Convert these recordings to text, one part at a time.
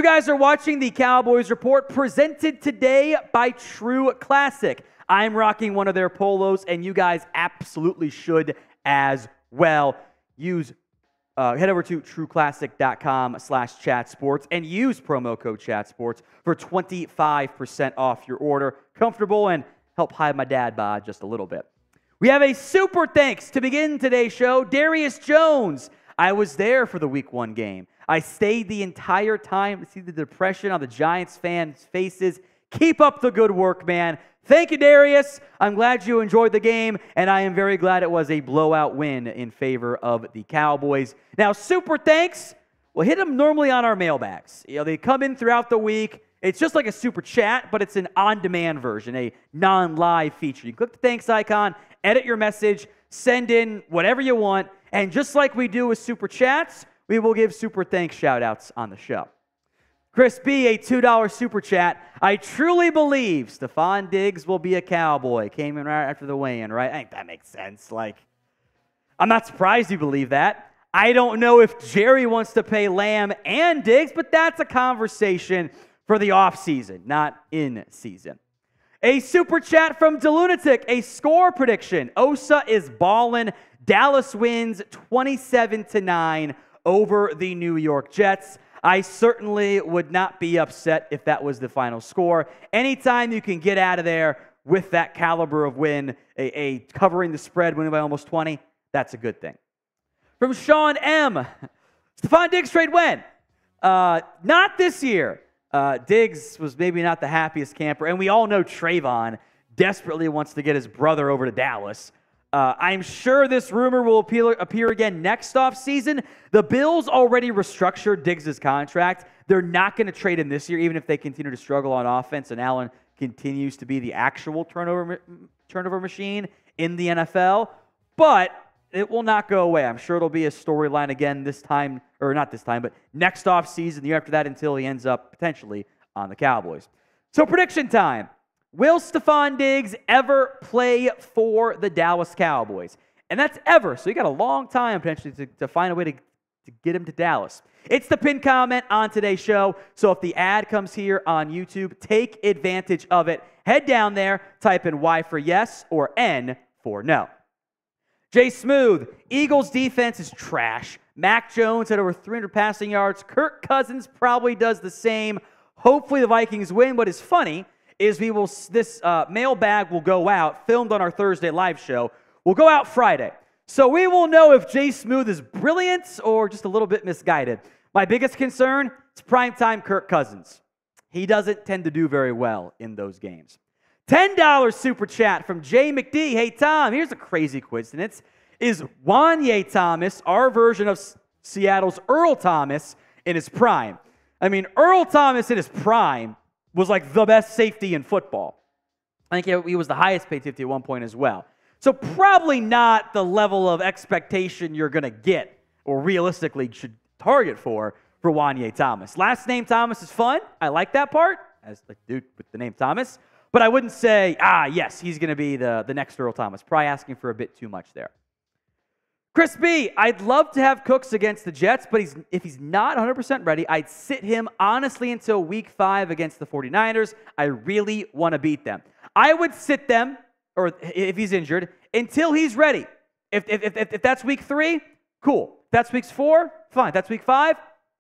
You guys are watching the Cowboys Report, presented today by True Classic. I'm rocking one of their polos, and you guys absolutely should as well. Head over to trueclassic.com/chatsports and use promo code chatsports for 25% off your order. Comfortable and help hide my dad bod just a little bit. We have a super thanks to begin today's show. Darius Jones. I was there for the Week 1 game. I stayed the entire time to see the depression on the Giants fans' faces. Keep up the good work, man. Thank you, Darius. I'm glad you enjoyed the game, and I am very glad it was a blowout win in favor of the Cowboys. Now, super thanks. We'll hit them normally on our mailbags. They come in throughout the week. It's just like a super chat, but it's an on-demand version, a non-live feature. You click the thanks icon, edit your message, send in whatever you want, and just like we do with super chats, we will give super thanks shout-outs on the show. Chris B., a $2 super chat. I truly believe Stefon Diggs will be a Cowboy. Came in right after the weigh-in, right? I think that makes sense. I'm not surprised you believe that. I don't know if Jerry wants to pay Lamb and Diggs, but that's a conversation for the offseason, not in season. A super chat from DeLunatic, a score prediction. Osa is ballin'. Dallas wins 27-9 over the New York Jets. I certainly would not be upset if that was the final score. Anytime you can get out of there with that caliber of win, a covering the spread, winning by almost 20, that's a good thing. From Sean M., Stefon Diggs trade when? Not this year. Diggs was maybe not the happiest camper, and we all know Trevon desperately wants to get his brother over to Dallas. I'm sure this rumor will appear again next offseason. The Bills already restructured Diggs' contract. They're not going to trade him this year, even if they continue to struggle on offense and Allen continues to be the actual turnover machine in the NFL. But it will not go away. I'm sure it'll be a storyline again this time, or not this time, but next offseason, the year after that, until he ends up potentially on the Cowboys. So prediction time. Will Stefon Diggs ever play for the Dallas Cowboys? And that's ever. So you got a long time potentially to find a way to get him to Dallas. It's the pinned comment on today's show. So if the ad comes here on YouTube, take advantage of it. Head down there, type in Y for yes or N for no. Jay Smooth, Eagles defense is trash. Mac Jones had over 300 passing yards. Kirk Cousins probably does the same. Hopefully the Vikings win. What is funny is this mailbag will go out, filmed on our Thursday live show, will go out Friday. So we will know if Jay Smooth is brilliant or just a little bit misguided. My biggest concern is primetime Kirk Cousins. He doesn't tend to do very well in those games. $10 super chat from Jay McD. Hey, Tom, here's a crazy coincidence. Is Juanyeh Thomas our version of Seattle's Earl Thomas in his prime? I mean, Earl Thomas in his prime was like the best safety in football. I think he was the highest paid safety at one point as well. So probably not the level of expectation you're going to get or realistically should target for Juanyeh Thomas. Last name Thomas is fun. I like that part, as the dude with the name Thomas. But I wouldn't say, yes, he's going to be the next Earl Thomas. Probably asking for a bit too much there. Chris B., I'd love to have Cooks against the Jets, but if he's not 100% ready, I'd sit him honestly until Week 5 against the 49ers. I really want to beat them. I would sit them, or if he's injured, until he's ready. If that's Week 3, cool. If that's Week 4, fine. If that's Week 5,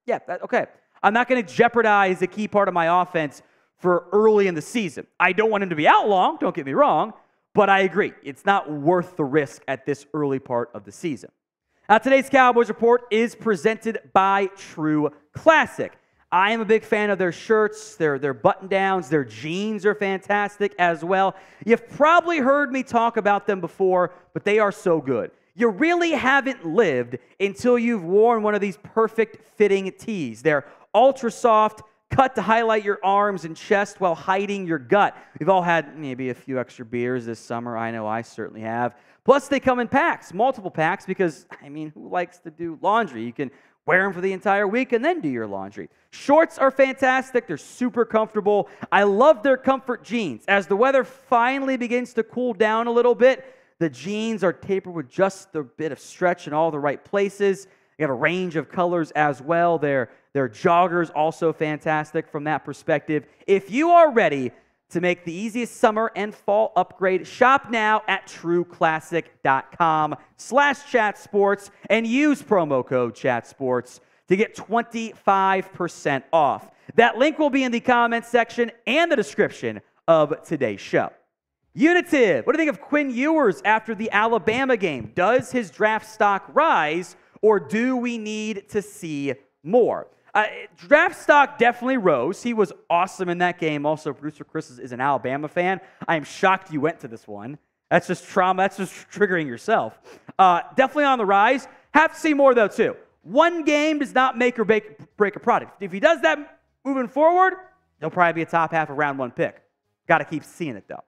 yeah, okay. I'm not going to jeopardize a key part of my offense for early in the season. I don't want him to be out long, don't get me wrong, but I agree. It's not worth the risk at this early part of the season. Now, today's Cowboys Report is presented by True Classic. I am a big fan of their shirts, their button-downs, their jeans are fantastic as well. You've probably heard me talk about them before, but they are so good. You really haven't lived until you've worn one of these perfect fitting tees. They're ultra soft, cut to highlight your arms and chest while hiding your gut. We've all had maybe a few extra beers this summer. I know I certainly have. Plus, they come in packs, multiple packs, because, I mean, who likes to do laundry? You can wear them for the entire week and then do your laundry. Shorts are fantastic. They're super comfortable. I love their comfort jeans. As the weather finally begins to cool down a little bit, the jeans are tapered with just a bit of stretch in all the right places. We have a range of colors as well. Their joggers also fantastic from that perspective. If you are ready to make the easiest summer and fall upgrade, shop now at trueclassic.com/chatsports and use promo code chatsports to get 25% off. That link will be in the comments section and the description of today's show. Unitive, what do you think of Quinn Ewers after the Alabama game? Does his draft stock rise, or do we need to see more? Draft stock definitely rose. He was awesome in that game. Also, producer Chris is an Alabama fan. I am shocked you went to this one. That's just trauma. That's just triggering yourself. Definitely on the rise. Have to see more, though, too. One game does not make or break a product. If he does that moving forward, he'll probably be a top half of round 1 pick. Got to keep seeing it, though.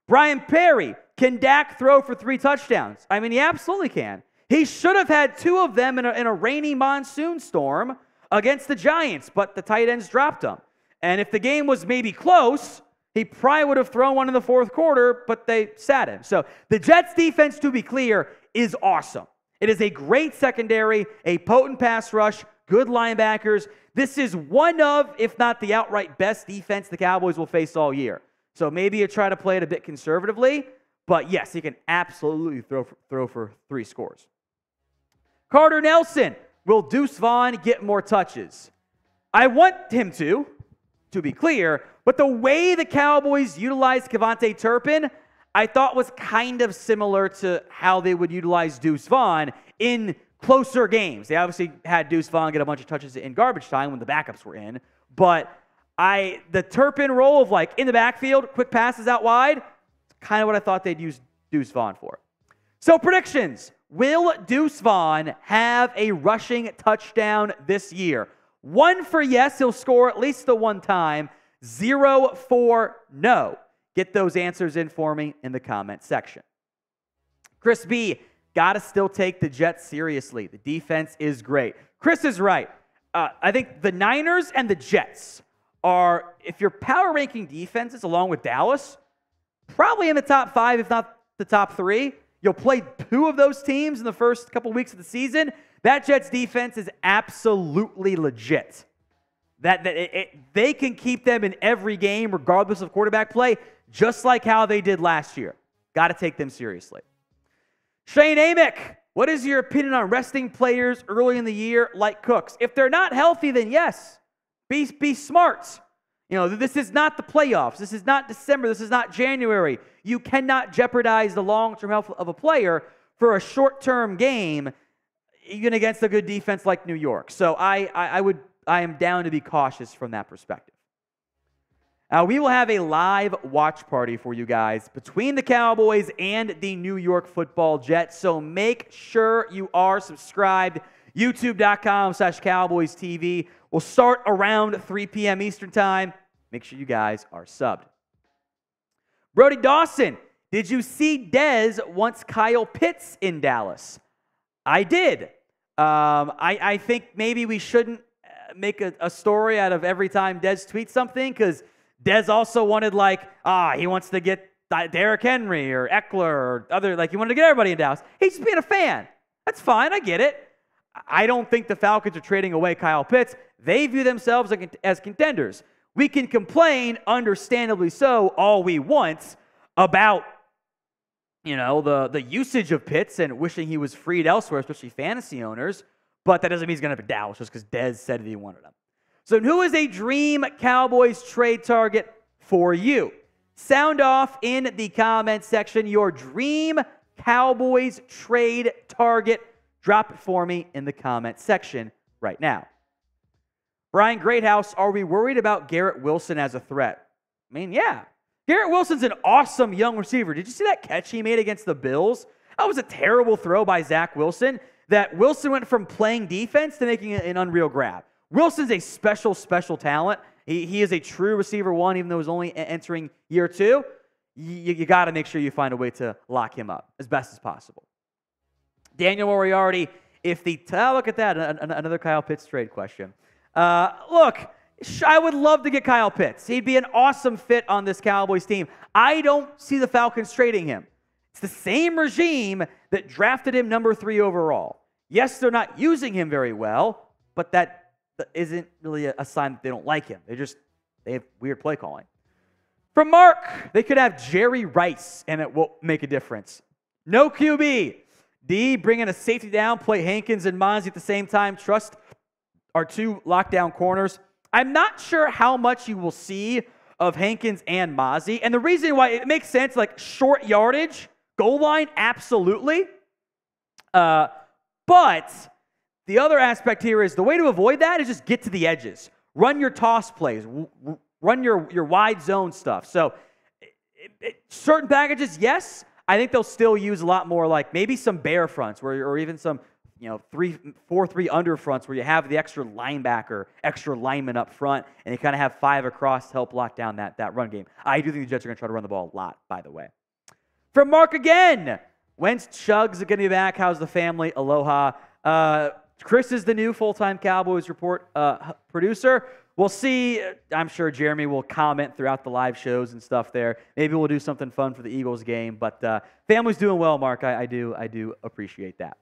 Brian Perry, can Dak throw for 3 touchdowns? I mean, he absolutely can. He should have had 2 of them in a rainy monsoon storm against the Giants, but the tight ends dropped him. And if the game was maybe close, he probably would have thrown one in the 4th quarter, but they sat him. So the Jets' defense, to be clear, is awesome. It is a great secondary, a potent pass rush, good linebackers. This is one of, if not the outright best defense the Cowboys will face all year. So maybe you try to play it a bit conservatively, but yes, he can absolutely throw for 3 scores. Carter Nelson, will Deuce Vaughn get more touches? I want him to be clear, but the way the Cowboys utilized Kevontae Turpin, I thought was kind of similar to how they would utilize Deuce Vaughn in closer games. They obviously had Deuce Vaughn get a bunch of touches in garbage time when the backups were in, but the Turpin role of like in the backfield, quick passes out wide, kind of what I thought they'd use Deuce Vaughn for. So predictions. Will Deuce Vaughn have a rushing touchdown this year? 1 for yes, he'll score at least the 1 time. 0 for no. Get those answers in for me in the comment section. Chris B, got to still take the Jets seriously. The defense is great. Chris is right. I think the Niners and the Jets are, if you're power ranking defenses along with Dallas, probably in the top 5, if not the top 3. You'll play 2 of those teams in the first couple weeks of the season. That Jets defense is absolutely legit. They can keep them in every game regardless of quarterback play, just like how they did last year. Got to take them seriously. Shane Amick, what is your opinion on resting players early in the year like Cooks? If they're not healthy, then yes, be smart. You know, this is not the playoffs. This is not December. This is not January. You cannot jeopardize the long-term health of a player for a short-term game, even against a good defense like New York. So I am down to be cautious from that perspective. We will have a live watch party for you guys between the Cowboys and the New York Football Jets. So make sure you are subscribed. YouTube.com/Cowboys TV. We'll start around 3 p.m. Eastern Time. Make sure you guys are subbed. Brody Dawson, did you see Dez once Kyle Pitts in Dallas? I did. I think maybe we shouldn't make a story out of every time Dez tweets something, because Dez also wanted, he wants to get Derrick Henry or Eckler or other, he wanted to get everybody in Dallas. He's just being a fan. That's fine. I get it. I don't think the Falcons are trading away Kyle Pitts. They view themselves as contenders. We can complain, understandably so, all we want about, the usage of Pitts and wishing he was freed elsewhere, especially fantasy owners. But that doesn't mean he's going to be Dallas just because Dez said that he wanted him. So who is a dream Cowboys trade target for you? Sound off in the comment section your dream Cowboys trade target. Drop it for me in the comment section right now. Brian Greathouse, are we worried about Garrett Wilson as a threat? I mean, yeah. Garrett Wilson's an awesome young receiver. Did you see that catch he made against the Bills? That was a terrible throw by Zach Wilson. That Wilson went from playing defense to making an unreal grab. Wilson's a special talent. He is a true receiver 1, even though he's only entering year 2. You got to make sure you find a way to lock him up as best as possible. Daniel Moriarty, look at that, another Kyle Pitts trade question. Look, I would love to get Kyle Pitts. He'd be an awesome fit on this Cowboys team. I don't see the Falcons trading him. It's the same regime that drafted him number 3 overall. Yes, they're not using him very well, but that isn't really a sign that they don't like him. They have weird play calling. From Mark, they could have Jerry Rice, and it will make a difference. No QB. D, bring in a safety down, play Hankins and Mazi at the same time. Trust our 2 lockdown corners. I'm not sure how much you will see of Hankins and Mazi. And the reason why it makes sense, like short yardage, goal line, absolutely. But the other aspect here is the way to avoid that is just get to the edges. Run your toss plays. Run your wide zone stuff. So certain packages, yes. I think they'll still use a lot more like maybe some bear fronts or even some 4-3 under fronts where you have the extra linebacker, extra lineman up front, and you kind of have 5 across to help lock down that run game. I do think the Jets are going to try to run the ball a lot, by the way. From Mark again. When's Chugs going to be back? How's the family? Aloha. Chris is the new full-time Cowboys report producer. We'll see. I'm sure Jeremy will comment throughout the live shows and stuff there. Maybe we'll do something fun for the Eagles game. But family's doing well, Mark. I do appreciate that.